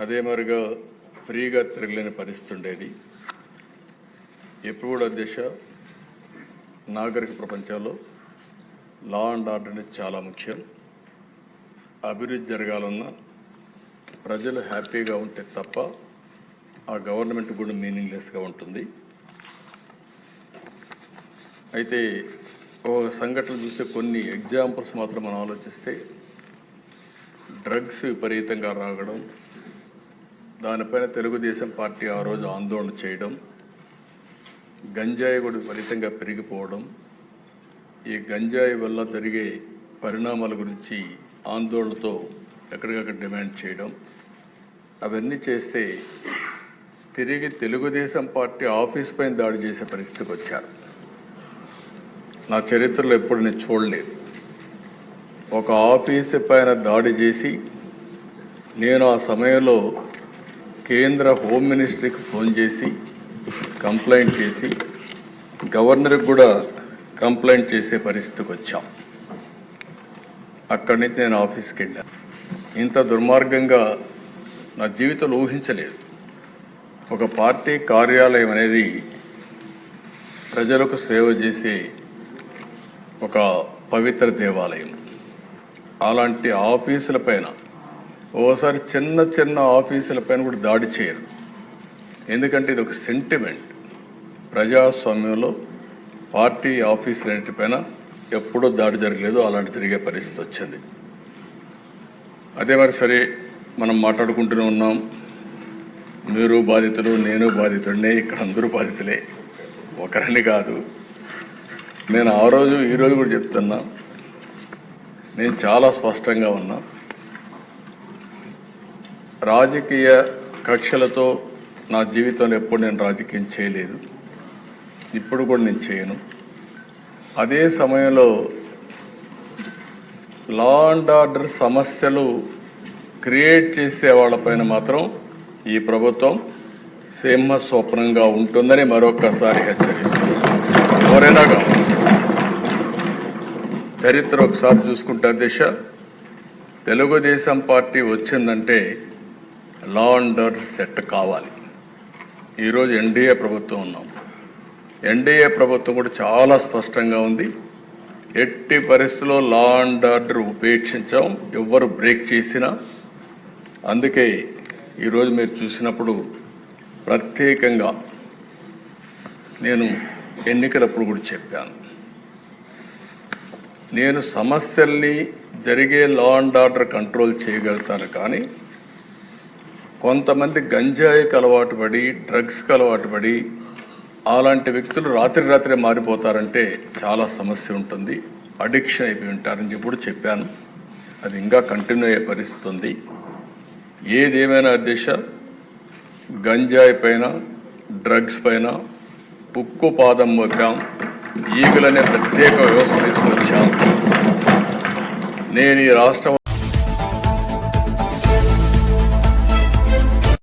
అదే మరిగా ఫ్రీగా తిరగలేని పరిస్థితి ఉండేది. ఎప్పుడు కూడా దిశ నాగరిక ప్రపంచంలో లా అండ్ ఆర్డర్ అనేది చాలా ముఖ్యం. అభివృద్ధి జరగాలన్నా ప్రజలు హ్యాపీగా ఉంటే తప్ప ఆ గవర్నమెంట్ కూడా మీనింగ్లెస్గా ఉంటుంది. అయితే ఓ సంఘటనలు చూస్తే కొన్ని ఎగ్జాంపుల్స్ మాత్రం మనం ఆలోచిస్తే డ్రగ్స్ విపరీతంగా రాగడం, దానిపైన తెలుగుదేశం పార్టీ ఆ రోజు ఆందోళన చేయడం, గంజాయి కూడా విపరీతంగా పెరిగిపోవడం, ఈ గంజాయి వల్ల జరిగే పరిణామాల గురించి ఆందోళనతో ఎక్కడికక్కడ డిమాండ్ చేయడం, అవన్నీ చేస్తే తిరిగి తెలుగుదేశం పార్టీ ఆఫీస్ పైన దాడి చేసే పరిస్థితికి వచ్చారు. నా చరిత్రలో ఎప్పుడు నేను చూడలేదు. ఒక ఆఫీసు పైన దాడి చేసి నేను ఆ సమయంలో కేంద్ర హోమ్ మినిస్ట్రీకి ఫోన్ చేసి కంప్లైంట్ చేసి గవర్నర్కి కూడా కంప్లైంట్ చేసే పరిస్థితికి వచ్చాం. అక్కడి నుంచి నేను ఆఫీస్కి వెళ్ళాను. ఇంత దుర్మార్గంగా నా జీవితంలో ఊహించలేదు. ఒక పార్టీ కార్యాలయం అనేది ప్రజలకు సేవ చేసే ఒక పవిత్ర దేవాలయం. అలాంటి ఆఫీసుల పైన ఓసారి చిన్న చిన్న ఆఫీసుల పైన కూడా దాడి చేయరు. ఎందుకంటే ఇది ఒక సెంటిమెంట్. ప్రజాస్వామ్యంలో పార్టీ ఆఫీసులన్నిటిపైన ఎప్పుడూ దాడి జరగలేదు, అలాంటి జరిగే పరిస్థితి వచ్చింది. అదే మరి సరే, మనం మాట్లాడుకుంటూనే ఉన్నాం. మీరు బాధితులు, నేను బాధితుడినే, ఇక్కడ అందరూ బాధితులే, ఒకరని కాదు. నేను ఆ రోజు ఈరోజు కూడా చెప్తున్నా, నేను చాలా స్పష్టంగా ఉన్నా. రాజకీయ కక్షలతో నా జీవితంలో ఎప్పుడు నేను రాజకీయం చేయలేదు, ఇప్పుడు కూడా నేను చేయను. అదే సమయంలో లా అండ్ ఆర్డర్ సమస్యలు క్రియేట్ చేసే వాళ్ళపైన మాత్రం ఈ ప్రభుత్వం సింహ స్వప్నంగా ఉంటుందని మరొకసారి హెచ్చరిస్తుంది. ఎవరైనా కావచ్చు. చరిత్ర ఒకసారి చూసుకుంటే దిశ తెలుగుదేశం పార్టీ వచ్చిందంటే లా అండ్ ఆర్డర్ సెట్ కావాలి. ఈరోజు ఎన్డీఏ ప్రభుత్వం ఉన్నాం. ఎన్డీఏ ప్రభుత్వం కూడా చాలా స్పష్టంగా ఉంది. ఎట్టి పరిస్థితుల్లో లా అండ్ ఆర్డర్ ఉపేక్షించాం, ఎవ్వరు బ్రేక్ చేసినా. అందుకే ఈరోజు మీరు చూసినప్పుడు ప్రత్యేకంగా నేను ఎన్నికలప్పుడు కూడా చెప్పాను, నేను సమస్యల్ని జరిగే లా అండ్ ఆర్డర్ కంట్రోల్ చేయగలుగుతాను, కానీ కొంతమంది గంజాయికి అలవాటు పడి, డ్రగ్స్కి అలవాటు పడి అలాంటి వ్యక్తులు రాత్రి మారిపోతారంటే చాలా సమస్య ఉంటుంది, అడిక్షన్ అయిపోయి ఉంటారని చెప్పి చెప్పాను. అది ఇంకా కంటిన్యూ అయ్యే పరిస్థితి ఉంది. ఏదేమైనా దిశ గంజాయి పైన, డ్రగ్స్ పైన ఉక్కు పాదం మోపాం. ఈగులనే ప్రత్యేక వ్యవస్థ తీసుకొచ్చాం. నేను ఈ రాష్ట్రం